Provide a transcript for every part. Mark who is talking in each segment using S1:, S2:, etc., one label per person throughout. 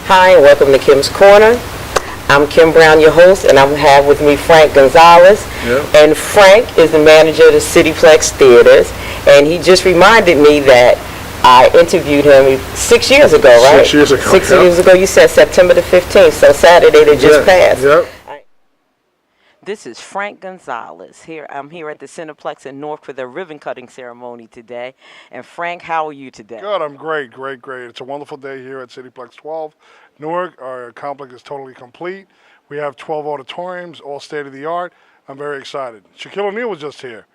S1: Hi, and welcome to Kim's Corner. I'm Kim Brown, your host, and I have with me Frank Gonzalez.
S2: Yep.
S1: And Frank is the manager of the CityPlex Theaters, and he just reminded me that I interviewed him 6 years ago, right?
S2: 6 years ago.
S1: 6 years ago. You said September the 15th, so Saturday that just passed.
S2: Yep.
S1: This is Frank Gonzalez. I'm here at the CityPlex in Newark for the ribbon cutting ceremony today. And Frank, how are you today?
S2: Good. I'm great. It's a wonderful day here at CityPlex 12. Newark, our complex is totally complete. We have 12 auditoriums, all state of the art. I'm very excited. Shaquille O'Neal was just here,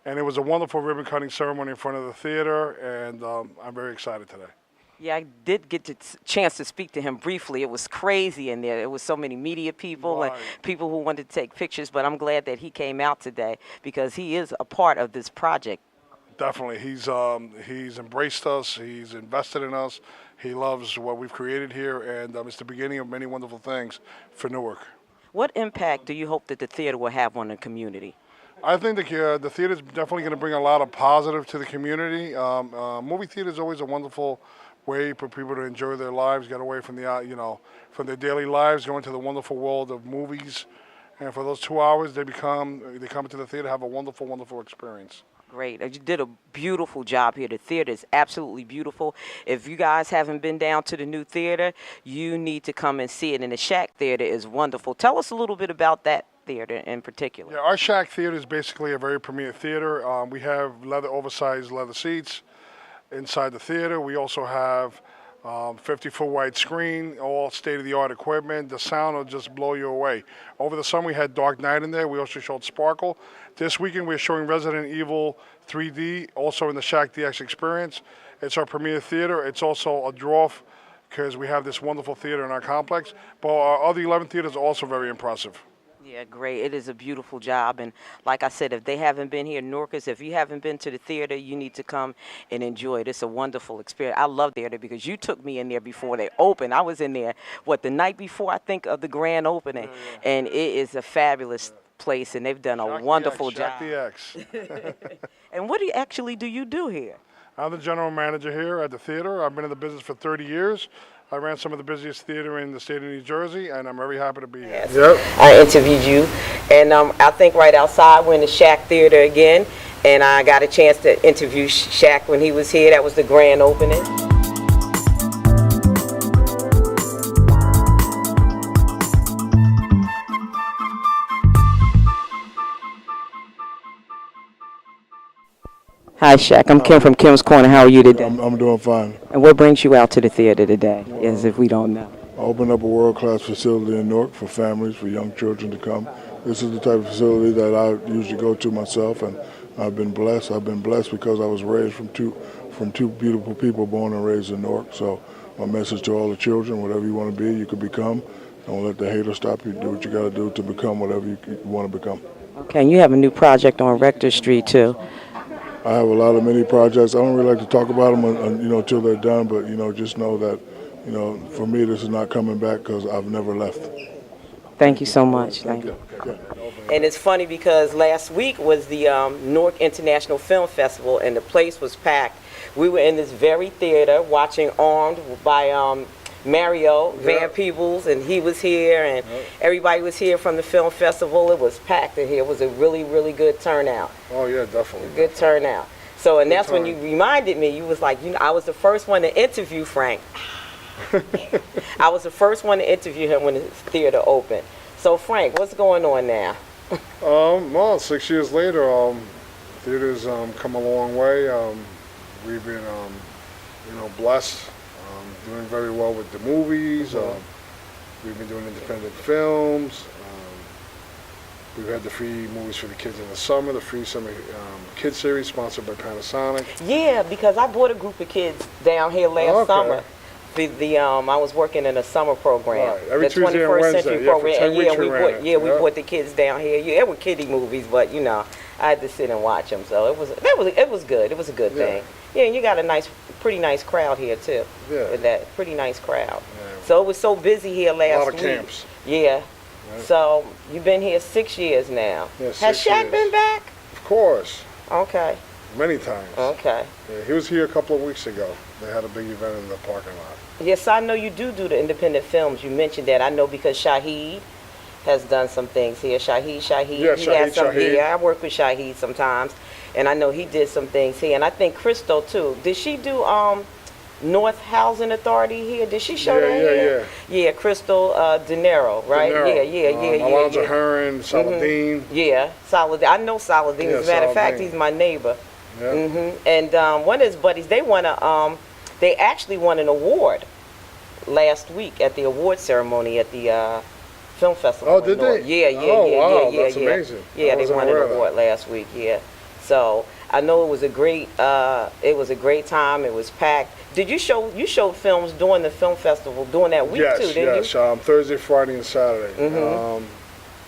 S2: and it was a wonderful ribbon cutting ceremony in front of the theater, and I'm very excited today.
S1: Yeah, I did get the chance to speak to him briefly. It was crazy in there. There was so many media people and people who wanted to take pictures, but I'm glad that he came out today because he is a part of this project.
S2: Definitely. He's embraced us. He's invested in us. He loves what we've created here, and it's the beginning of many wonderful things for Newark.
S1: What impact do you hope that the theater will have on the community?
S2: I think the theater is definitely going to bring a lot of positive to the community. Movie theater is always a wonderful way for people to enjoy their lives, get away from from their daily lives, go into the wonderful world of movies, and for those 2 hours they come into the theater, have a wonderful experience.
S1: Great. You did a beautiful job here. The theater is absolutely beautiful. If you guys haven't been down to the new theater, you need to come and see it. And the Shack Theater is wonderful. Tell us a little bit about that theater in particular.
S2: Yeah, our Shack Theater is basically a very premier theater. We have oversized leather seats inside the theater. We also have 50-foot wide screen, all state-of-the-art equipment. The sound will just blow you away. Over the summer, we had Dark Knight in there. We also showed Sparkle. This weekend, we're showing Resident Evil 3D, also in the Shack DX experience. It's our premier theater. It's also a draw because we have this wonderful theater in our complex. But our other 11 theaters are also very impressive.
S1: Yeah, great. It is a beautiful job. And like I said, if they haven't been here, Newarkers, if you haven't been to the theater, you need to come and enjoy it. It's a wonderful experience. I love theater because you took me in there before they opened. I was in there, the night before, I think, of the grand opening. Yeah. And it is a fabulous place, and they've done a wonderful job.
S2: DX.
S1: And what actually do you do here?
S2: I'm the general manager here at the theater. I've been in the business for 30 years. I ran some of the busiest theater in the state of New Jersey, and I'm very happy to be here.
S1: Yes. Yep. I interviewed you, and I think right outside we're in the Shack Theater again, and I got a chance to interview Shack when he was here. That was the grand opening. Hi, Shaq. I'm Kim from Kim's Corner. How are you today?
S3: I'm doing fine.
S1: And what brings you out to the theater today, as if we don't know?
S3: I opened up a world-class facility in Newark for families, for young children to come. This is the type of facility that I usually go to myself, and I've been blessed. I've been blessed because I was raised from two beautiful people born and raised in Newark. So my message to all the children, whatever you want to be, you can become. Don't let the hater stop you. Do what you got to do to become whatever you want to become.
S1: Okay, and you have a new project on Rector Street, too.
S3: I have a lot of mini projects. I don't really like to talk about them, until they're done. But just know that, For me, this is not coming back because I've never left.
S1: Thank you so much. Thank you.
S3: Yeah.
S1: And it's funny because last week was the Newark International Film Festival, and the place was packed. We were in this very theater watching Armed by Mario Van Peebles, and he was here, and everybody was here from the film festival. It was packed in here. It was a really, really good turnout.
S2: Oh yeah, definitely.
S1: Good turnout. So, and that's when you reminded me. You was like, I was the first one to interview Frank. I was the first one to interview him when the theater opened. So, Frank, what's going on now?
S2: Well, 6 years later, theater's come a long way. We've been, blessed. Doing very well with the movies. We've been doing independent films. We've had the free movies for the kids in the summer, the free summer kids series sponsored by Panasonic.
S1: Yeah, because I brought a group of kids down here last summer. I was working in a summer program,
S2: right. Every
S1: the
S2: Tuesday
S1: 21st
S2: and
S1: Century
S2: Wednesday.
S1: program.
S2: For 10 weeks
S1: we brought the kids down here. Yeah, it were kiddie movies, but I had to sit and watch them. So it was good. It was a good thing. Yeah, and you got a pretty nice crowd here too.
S2: Yeah,
S1: that pretty nice crowd.
S2: Yeah.
S1: So it was so busy here last week.
S2: A lot of camps.
S1: Yeah.
S2: Right.
S1: So you've been here 6 years now.
S2: Yeah,
S1: Has
S2: 6
S1: Shaq
S2: years.
S1: been back?
S2: Of course.
S1: Okay.
S2: Many times.
S1: Okay.
S2: Yeah, he was here a couple of weeks ago. They had a big event in the parking lot.
S1: Yes, I know you do the independent films. You mentioned that. I know because Shaheed has done some things here. Shaheed.
S2: Yeah,
S1: he has some
S2: Shaheed.
S1: here. I work with Shaheed sometimes, and I know he did some things here. And I think Crystal too. Did she do North Housing Authority here? Did she show that here? Yeah, Crystal De Niro, right?
S2: De Niro.
S1: Yeah.
S2: Alonzo Heron, Saladin.
S1: Yeah, Saladin. I know Saladin. As a matter of fact, he's my neighbor.
S2: Yeah.
S1: And one of his buddies, they actually won an award last week at the award ceremony at the film festival.
S2: Oh, did they?
S1: Yeah.
S2: Wow, that's amazing.
S1: Yeah, they won an award last week. Yeah. So I know it was a great time. It was packed. Did you showed films during the film festival during that week too? Didn't you?
S2: Yes. Thursday, Friday, and Saturday.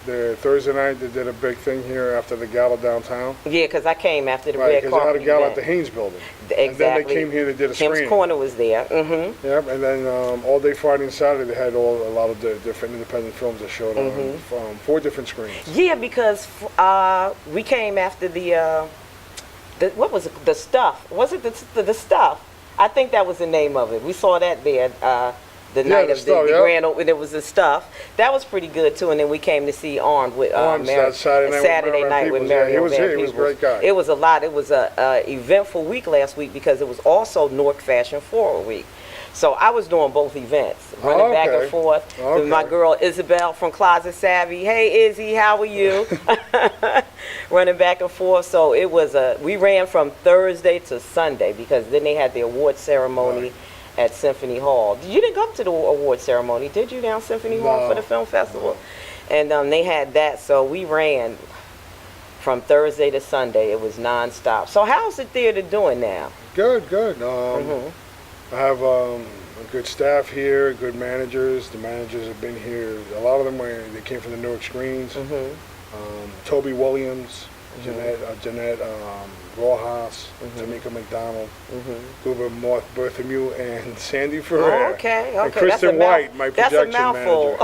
S2: The Thursday night they did a big thing here after the gala downtown.
S1: Yeah, because I came after the red carpet.
S2: Because they had a gala
S1: event.
S2: at the Haynes building.
S1: Exactly.
S2: And then they came here, they did a screening.
S1: Kim's Corner was there.
S2: Yep, and then all day Friday and Saturday they had a lot of the different independent films that showed on from 4 different screens.
S1: Yeah, because we came after what was it? The Stuff. Was it the Stuff? I think that was the name of it. We saw that there. The night of the grand opening, it was The Stuff. That was pretty good too. And then we came to see Armed with Saturday night with Mario.
S2: He was here. He was a great guy.
S1: It was a lot. It was a eventful week last week because it was also Newark Fashion Forward Week. So I was doing both events, running back and forth with my girl Isabel from Closet Savvy. Hey Izzy, how are you? Running back and forth. So it was we ran from Thursday to Sunday because then they had the award ceremony at Symphony Hall. You didn't come to the award ceremony, did you, down Symphony Hall for the film festival? And they had that, so we ran from Thursday to Sunday. It was nonstop. So how's the theater doing now?
S2: Good. I have a good staff here, good managers. The managers have been here. A lot of them they came from the Newark Screens. Toby Williams, Jeanette Rojas, Tamika McDonald, Uber Marth Berthamew, and Sandy Ferrer.
S1: Okay.
S2: And Kristen White, my projection manager.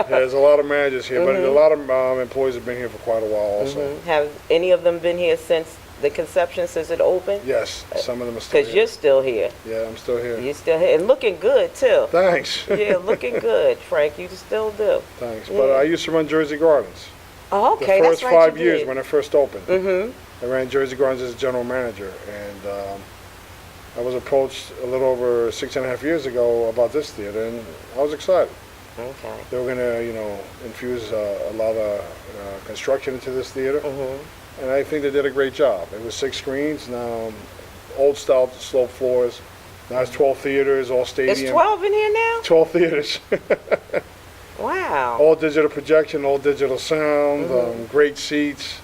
S2: There's a lot of managers here, but a lot of employees have been here for quite a while also.
S1: Have any of them been here since the conception, since it opened?
S2: Yes, some of them are still here.
S1: Because you're still here.
S2: Yeah, I'm still here.
S1: You're still here. And looking good, too.
S2: Thanks.
S1: Yeah, looking good, Frank. You still do.
S2: Thanks. But I used to run Jersey Gardens.
S1: Oh, okay.
S2: The first
S1: that's right,
S2: 5 years when I first opened. I ran Jersey Gardens as General Manager. And I was approached a little over 6.5 years ago about this theater, and I was excited.
S1: Okay.
S2: They were going to, infuse a lot of construction into this theater. And I think they did a great job. It was 6 screens, now old style slope floors. Now it's 12 theaters, all stadium.
S1: It's 12 in here now?
S2: 12 theaters.
S1: Wow.
S2: All digital projection, all digital sound, great seats,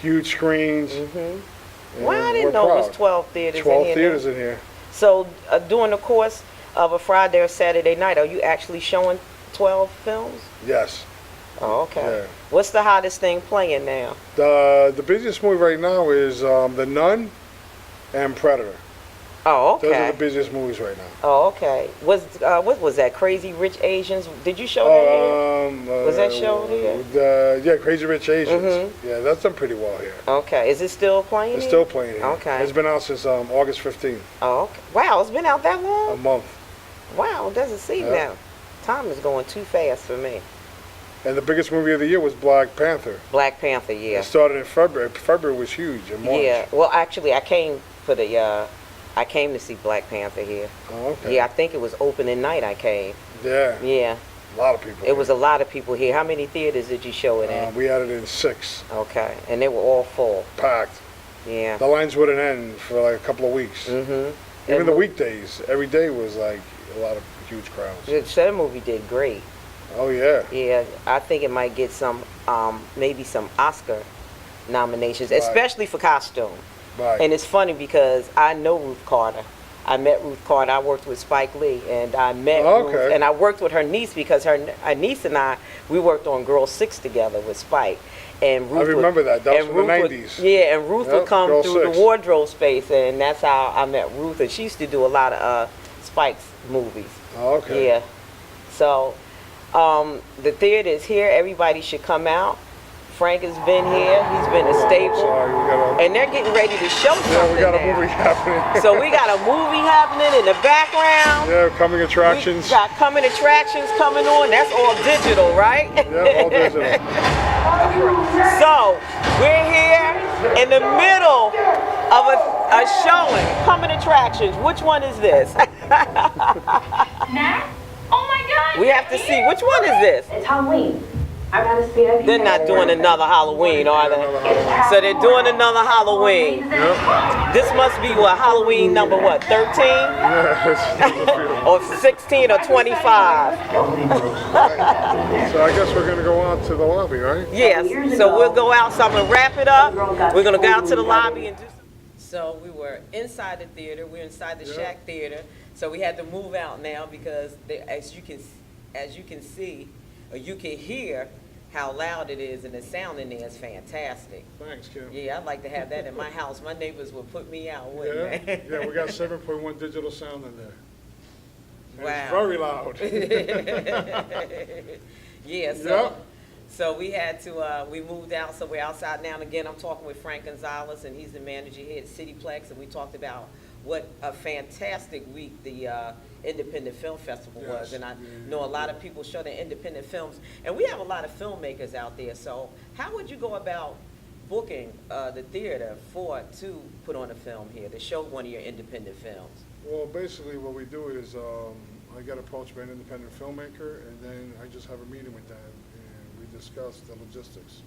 S2: huge screens.
S1: Wow, I didn't know it was 12 theaters
S2: 12
S1: in here.
S2: theaters in here.
S1: So during the course of a Friday or Saturday night, are you actually showing 12 films?
S2: Yes.
S1: Oh, okay.
S2: Yeah.
S1: What's the hottest thing playing now?
S2: The busiest movie right now is The Nun and Predator.
S1: Oh,
S2: Those are
S1: okay.
S2: the busiest movies right now.
S1: Oh, okay. What was that? Crazy Rich Asians? Did you show that here? Was that shown here?
S2: Yeah, Crazy Rich Asians.
S1: Mm-hmm.
S2: Yeah, that's done pretty well here.
S1: Okay. Is it still playing?
S2: It's
S1: here?
S2: still playing here.
S1: Okay.
S2: It's been out since August 15th.
S1: Oh, okay. Wow, it's been out that
S2: A
S1: long?
S2: month.
S1: Wow, it doesn't seem
S2: Yeah.
S1: now. Time is going too fast for me.
S2: And the biggest movie of the year was Black Panther.
S1: Black Panther, yeah.
S2: It started in February. February was huge in March.
S1: Yeah. Well, actually, I came to see Black Panther here.
S2: Oh, okay.
S1: Yeah, I think it was opening night I came.
S2: Yeah.
S1: Yeah.
S2: A lot of people.
S1: It was a lot of people here. How many theaters did you show it in?
S2: We had it in 6.
S1: Okay. And they were all full.
S2: Packed.
S1: Yeah.
S2: The lines wouldn't end for like a couple of weeks.
S1: Mm-hmm.
S2: Even the weekdays, every day was like a lot of huge crowds.
S1: That movie did great.
S2: Oh yeah.
S1: Yeah, I think it might get some, maybe some Oscar nominations,
S2: Right.
S1: especially for costume.
S2: Right.
S1: And it's funny because I know Ruth Carter. I met Ruth Carter. I worked with Spike Lee, and I met Ruth,
S2: Okay.
S1: and I worked with her niece because her niece and we worked on Girl 6 together with Spike. And Ruth
S2: I remember that. That was
S1: and
S2: from the
S1: Ruth
S2: 90s.
S1: Yeah, and Ruth
S2: Yep,
S1: would come
S2: Girl
S1: through
S2: 6.
S1: the wardrobe space, and that's how I met Ruth. And she used to do a lot of Spike's movies.
S2: Oh, okay.
S1: Yeah. So, the theater is here. Everybody should come out. Frank has been here. He's been a staple.
S2: Sorry, we got a.
S1: And they're getting ready to show something
S2: Yeah, we got a
S1: now.
S2: movie happening.
S1: So we got a movie happening in the background.
S2: Yeah, coming
S1: We
S2: attractions.
S1: got coming attractions coming on. That's all digital, right?
S2: Yeah, all digital.
S1: So we're here in the middle of a showing. Coming attractions. Which one is this?
S4: Matt? Oh my God!
S1: We have to see. Which one is this?
S4: It's Halloween. I got a VIP.
S1: They're not doing another Halloween, are they? So they're doing another Halloween.
S2: Yep.
S1: This must be what, Halloween number what, 13?
S2: Yeah,
S1: Or 16 or 25?
S2: so I guess we're gonna go out to the lobby, right?
S1: Yes, so we'll go out, so I'm gonna wrap it up. We're gonna go out to the lobby and do some. So we were inside the theater, we're inside the Shack Theater. So we had to move out now because as you can see, or you can hear how loud it is, and the sound in there is fantastic.
S2: Thanks, Kim.
S1: Yeah, I'd like to have that in my house. My neighbors would put me out,
S2: Yeah,
S1: wouldn't they?
S2: yeah, we got 7.1 digital sound in there. And
S1: Wow.
S2: It's very loud.
S1: Yeah, so we had to, we moved out, so we're outside now. And again, I'm talking with Frank Gonzalez, and he's the manager here at CityPlex, and we talked about what a fantastic week the Independent Film Festival was.
S2: Yes.
S1: And I know a lot of people show their independent films, and we have a lot of filmmakers out there. So how would you go about booking the theater to put on a film here, to show one of your independent films?
S2: Well, basically what we do is I get approached by an independent filmmaker, and then I just have a meeting with them, and we discuss the logistics.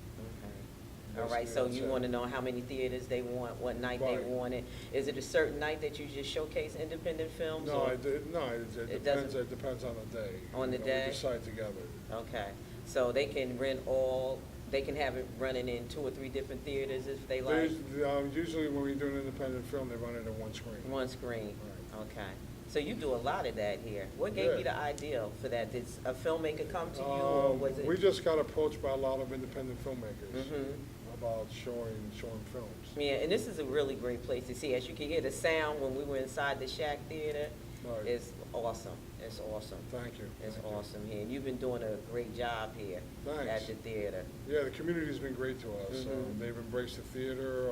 S1: All right, so you want to know how many theaters they want, what night they
S2: Right.
S1: want it. Is it a certain night that you just showcase independent films?
S2: No,
S1: or-
S2: it
S1: It
S2: depends.
S1: doesn't-
S2: It depends on the day.
S1: On the day?
S2: We decide together.
S1: Okay, so they can they can have it running in 2 or 3 different theaters if they like?
S2: Usually when we do an independent film, they run it in one screen.
S1: One screen,
S2: Right.
S1: okay. So you do a lot of that here. What gave
S2: Yeah.
S1: you the idea for that? Did a filmmaker come to you, or was it?
S2: We just got approached by a lot of independent filmmakers
S1: Mhm.
S2: about showing films.
S1: Yeah, and this is a really great place to see. As you can hear the sound when we were inside the Shack Theater,
S2: Right.
S1: it's awesome. It's awesome.
S2: Thank you.
S1: It's
S2: Thank you.
S1: awesome here. And you've been doing a great job here
S2: Thanks.
S1: at the theater.
S2: Yeah, the community's been great to us.
S1: Mhm.
S2: They've embraced the theater.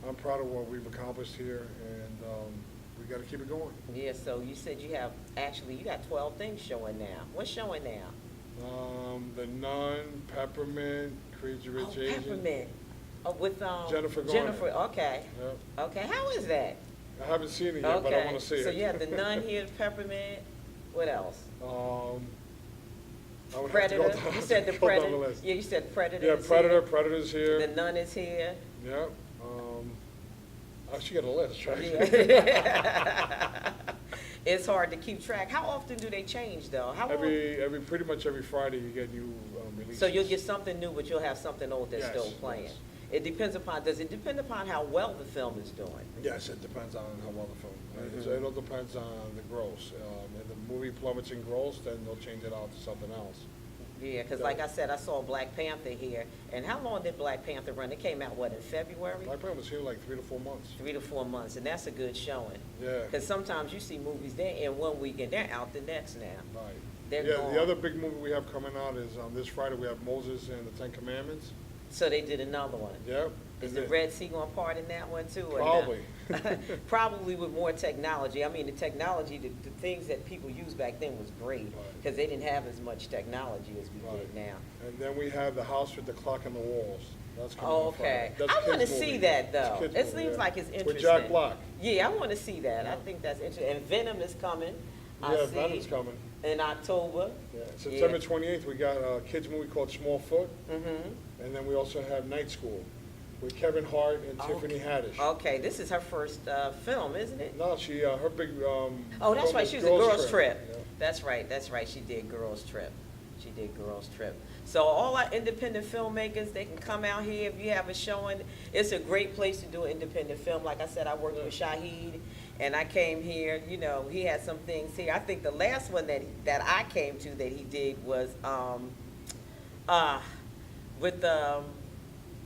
S2: I'm proud of what we've accomplished here, and we got to keep it going.
S1: Yeah, so you said you got 12 things showing now. What's showing now?
S2: The Nun, Peppermint, Crazy Rich Asian.
S1: Peppermint. Oh, with
S2: Jennifer Garner.
S1: Jennifer, okay.
S2: Yep.
S1: Okay, how is that?
S2: I haven't seen it yet, but I want to see it.
S1: So you have the Nun here, Peppermint. What else?
S2: I would have to
S1: Predator.
S2: go down-
S1: You said the
S2: go down
S1: Predator.
S2: list.
S1: Yeah, you said Predator.
S2: Yeah,
S1: is
S2: Predator.
S1: here.
S2: Predator's here.
S1: The Nun is here.
S2: Yeah. I actually got a list, right?
S1: Yeah. It's hard to keep track. How often do they change, though? How long?
S2: Pretty much every Friday you get new releases.
S1: So you'll get something new, but you'll have something old that's
S2: Yes,
S1: still playing.
S2: yes.
S1: Does it depend upon how well the film is doing?
S2: Yes, it depends on how well the film.
S1: Mhm.
S2: It all depends on the gross. If the movie plummets in gross, then they'll change it out to something else.
S1: Yeah, because like I said, I saw Black Panther here. And how long did Black Panther run? It came out, what, in February?
S2: Black Panther was here like 3 to 4 months.
S1: 3 to 4 months, and that's a good showing.
S2: Yeah.
S1: Because sometimes you see movies, they're in one week and they're out the next now.
S2: Right.
S1: They're
S2: Yeah,
S1: gone.
S2: the other big movie we have coming out is this Friday. We have Moses and the Ten Commandments.
S1: So they did another one.
S2: Yep.
S1: Is
S2: And
S1: the
S2: then-
S1: Red Sea going to part in that one too? Or
S2: Probably.
S1: not? Probably with more technology. I mean, the technology, the things that people used back then was great
S2: Right.
S1: because they didn't have as much technology as we
S2: Right.
S1: did now.
S2: And then we have The House with the Clock on the Walls. That's coming
S1: Oh,
S2: on Friday.
S1: okay.
S2: That's a
S1: I want to
S2: kids'
S1: see
S2: movie.
S1: that
S2: It's a
S1: though.
S2: kids'
S1: It
S2: movie,
S1: seems
S2: yeah.
S1: like it's interesting.
S2: With Jack Black.
S1: Yeah, I want to see that. I
S2: Yeah.
S1: think that's interesting. And Venom is coming. I
S2: Yeah,
S1: see,
S2: Venom's coming.
S1: in October.
S2: Yeah. September 28th, we got a kids' movie called Smallfoot.
S1: Mm-hmm.
S2: And then we also have Night School with Kevin Hart and Tiffany Haddish.
S1: Okay, this is her first film, isn't it?
S2: No, she her big.
S1: Oh, that's
S2: film
S1: right.
S2: was
S1: She was a Girls Trip.
S2: Yeah.
S1: That's right. That's right. She did Girls Trip. She did Girls Trip. So all our independent filmmakers, they can come out here if you have a showing. It's a great place to do an independent film. Like I said, I worked with Shaheed, and I came here. You know, he had some things here. I think the last one that I came to that he did was with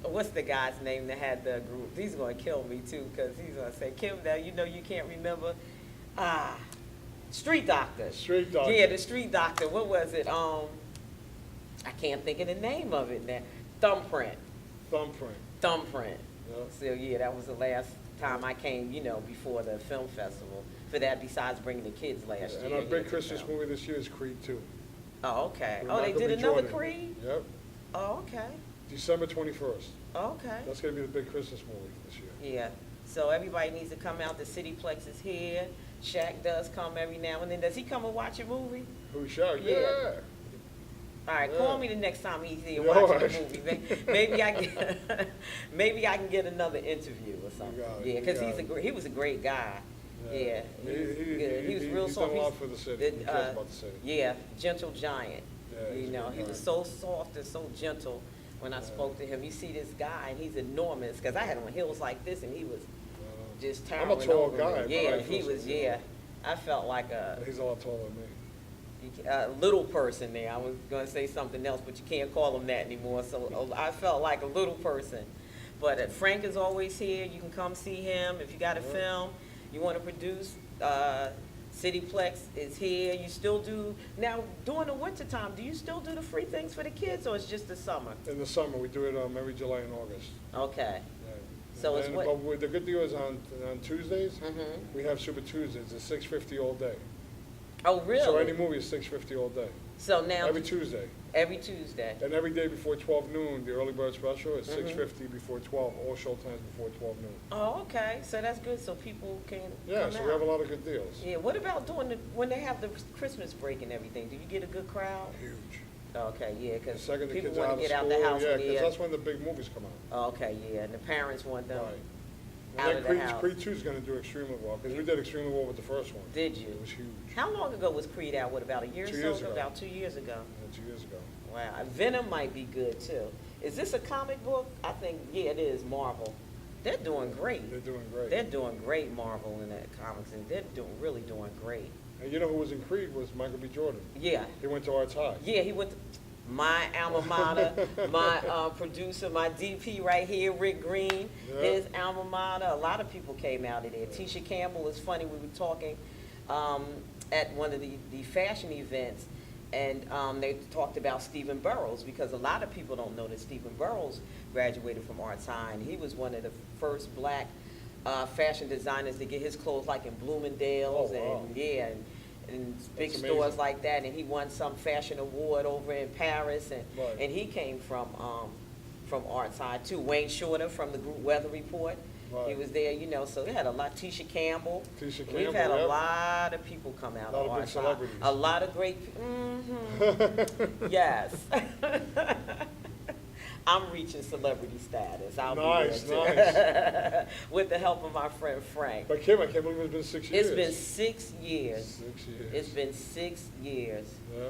S1: what's the guy's name that had the group? He's gonna kill me too, because he's gonna say, Kim, now you know you can't remember. Street Doctor.
S2: Street Doctor.
S1: Yeah, the Street Doctor. What was it? I can't think of the name of it now. Thumbprint.
S2: Thumbprint.
S1: Thumbprint.
S2: Yeah.
S1: So yeah, that was the last time I came, you know, before the film festival. For that, besides bringing the kids last
S2: And
S1: year.
S2: our
S1: yeah,
S2: big
S1: to
S2: Christmas
S1: film.
S2: movie this year is Creed 2.
S1: Oh, okay.
S2: With
S1: Oh, they
S2: Michael
S1: did
S2: B.
S1: another
S2: Jordan.
S1: Creed?
S2: Yep.
S1: Oh, okay.
S2: December 21st.
S1: Okay.
S2: That's gonna be the big Christmas movie this year.
S1: Yeah, so everybody needs to come out. The CityPlex is here. Shaq does come every now and then. Does he come and watch a movie?
S2: Who shot?
S1: Yeah.
S2: Yeah.
S1: All right,
S2: Yeah.
S1: call me the next time he's here
S2: Yeah,
S1: watching
S2: all right.
S1: a movie. Maybe I can, maybe I can get another interview or something.
S2: got it,
S1: Yeah,
S2: you
S1: because
S2: got
S1: he was a great guy. Yeah, he was good. He was real
S2: He's
S1: soft.
S2: done a lot for the city. He cares about the city.
S1: Yeah, gentle giant.
S2: Yeah,
S1: You
S2: he's a
S1: know,
S2: good
S1: he
S2: guy.
S1: was so soft and so gentle when I spoke to him. You see this guy, and he's enormous, because I had on heels like this, and he was just
S2: I'm
S1: towering
S2: a tall
S1: over
S2: guy,
S1: me.
S2: but
S1: Yeah,
S2: I
S1: he
S2: feel
S1: was,
S2: so-
S1: yeah. I felt like
S2: He's a lot taller than me.
S1: a little person there. I was going to say something else, but you can't call him that anymore. So I felt like a little person. But Frank is always here. You can come see him. If you got a film you want to produce, CityPlex is here. You still do, now during the wintertime, do you still do the free things for the kids, or it's just the summer?
S2: In the summer, we do it every July and August.
S1: Okay.
S2: Yeah.
S1: So it's
S2: And
S1: what-
S2: But the good deal is on Tuesdays,
S1: Mhm.
S2: we have Super Tuesdays. It's $6.50 all day.
S1: Oh, really?
S2: So any movie is $6.50 all day.
S1: So now,
S2: Every Tuesday.
S1: every Tuesday.
S2: And every day before 12 noon, the early bird special is
S1: Mhm.
S2: $6.50 before 12, all show times before 12 noon.
S1: Oh, okay. So that's good. So people can
S2: Yeah,
S1: come
S2: so
S1: out.
S2: we have a lot of good deals.
S1: Yeah. What about when they have the Christmas break and everything? Do you get a good crowd?
S2: Huge.
S1: Okay, yeah,
S2: The
S1: because
S2: second the
S1: people
S2: kids
S1: want
S2: out
S1: to
S2: of
S1: get out
S2: school,
S1: the house.
S2: yeah,
S1: when
S2: because
S1: they're-
S2: that's when the big movies come out.
S1: Okay, yeah, and the parents want them
S2: Right.
S1: out
S2: And
S1: of
S2: then
S1: the house.
S2: Creed 2 is going to do extremely well, because we did extremely well with the first one.
S1: Did you?
S2: It was huge.
S1: How long ago was Creed out? What, about a year or
S2: 2
S1: so
S2: years
S1: ago?
S2: ago.
S1: About 2 years ago.
S2: Yeah, 2 years ago.
S1: Wow. Venom might be good too. Is this a comic book? I think, yeah, it is. Marvel. They're doing great.
S2: They're doing great.
S1: They're doing great, Marvel, in that comics, and they're really doing great.
S2: And you know who was in Creed was Michael B. Jordan.
S1: Yeah.
S2: He went to Arts High.
S1: Yeah, he went to my alma mater, my producer, my DP right here, Rick Green,
S2: Yeah.
S1: his alma mater. A lot of people came out of there. Tisha Campbell is funny. We were talking at one of the fashion events, and they talked about Stephen Burrows, because a lot of people don't know that Stephen Burrows graduated from Arts High, and he was one of the first black fashion designers to get his clothes like in Bloomingdale's,
S2: Oh, wow.
S1: and yeah, and big
S2: That's
S1: stores
S2: amazing.
S1: like that, and he won some fashion award over in Paris, and
S2: Right.
S1: and he came from Arts High too. Wayne Shorter from the group Weather Report, he
S2: Right.
S1: was there, you know. So they had a lot. Tisha Campbell.
S2: Tisha
S1: We've
S2: Campbell,
S1: had a
S2: yep.
S1: lot of people come out
S2: A lot
S1: of
S2: of big
S1: Arts High.
S2: celebrities.
S1: A lot of great. Yes. I'm reaching celebrity status. I'll
S2: Nice,
S1: be there too. With the help of my friend Frank.
S2: But Kim, I can't believe it's been 6 years.
S1: It's been 6 years.
S2: 6 years.
S1: It's been 6 years.
S2: Yeah.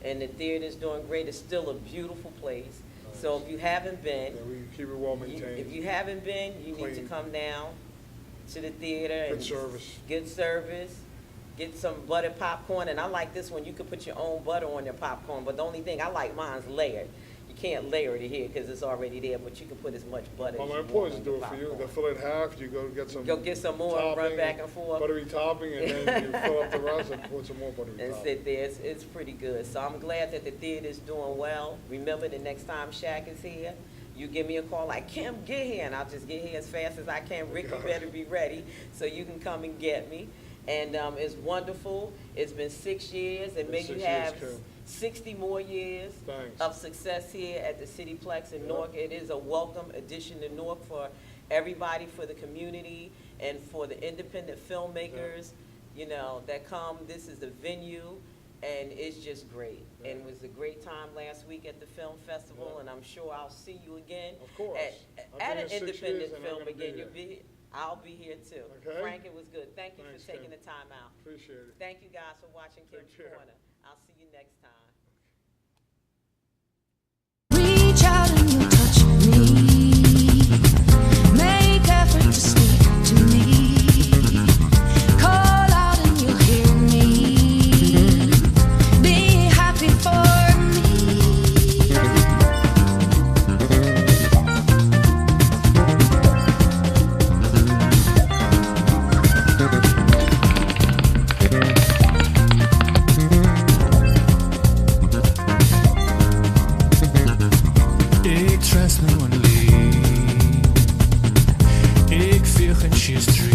S1: And the theater's doing great. It's still a beautiful place. So if you haven't been,
S2: Yeah, we keep it well
S1: you-
S2: maintained.
S1: if you haven't been, you need to
S2: Clean.
S1: come down to the theater.
S2: Good
S1: and
S2: service.
S1: Good service. get some buttered popcorn, and I like this one. You could put your own butter on your popcorn, but the only thing I like mine's layered. You can't layer it here because it's already there, but you can put as much butter
S2: Well,
S1: as
S2: my
S1: you want
S2: employees
S1: on
S2: do
S1: your
S2: it for you.
S1: popcorn.
S2: They'll fill it in half. You go get some.
S1: Go get some more,
S2: topping,
S1: run back and forth.
S2: Buttery topping, and then you fill up the rest and put some more buttery
S1: And
S2: topping.
S1: sit there. It's pretty good. So I'm glad that the theater's doing well. Remember, the next time Shaq is here, you give me a call like, Kim, get here, and I'll just get here as fast as I can. Rick, you better be ready so you can come and get me. And it's wonderful. It's been 6 years, and may you
S2: 6 years,
S1: have
S2: Kim.
S1: 60 more years
S2: Thanks.
S1: of success here at the CityPlex in Newark. It is a welcome addition to Newark for everybody, for the community, and for the independent filmmakers, you know, that come. This is the venue, and it's just great. And it was a great time last week at the film festival, and I'm sure I'll see you again
S2: Of course.
S1: at
S2: I've been
S1: an
S2: here 6
S1: independent
S2: years, and I'm
S1: film
S2: gonna be
S1: again.
S2: here.
S1: You'll be, I'll be here too.
S2: Okay.
S1: Frank, it was good. Thank you
S2: Thanks,
S1: for taking
S2: Kim.
S1: the time out.
S2: Appreciate it.
S1: Thank you guys for watching
S2: Take
S1: Kim's
S2: care.
S1: Corner. I'll see you next time.
S5: Reach out and you touch me. Make effort to speak to me. Call out and you hear me. Be happy for
S6: Ik trust me only. Ik veeg en she's true.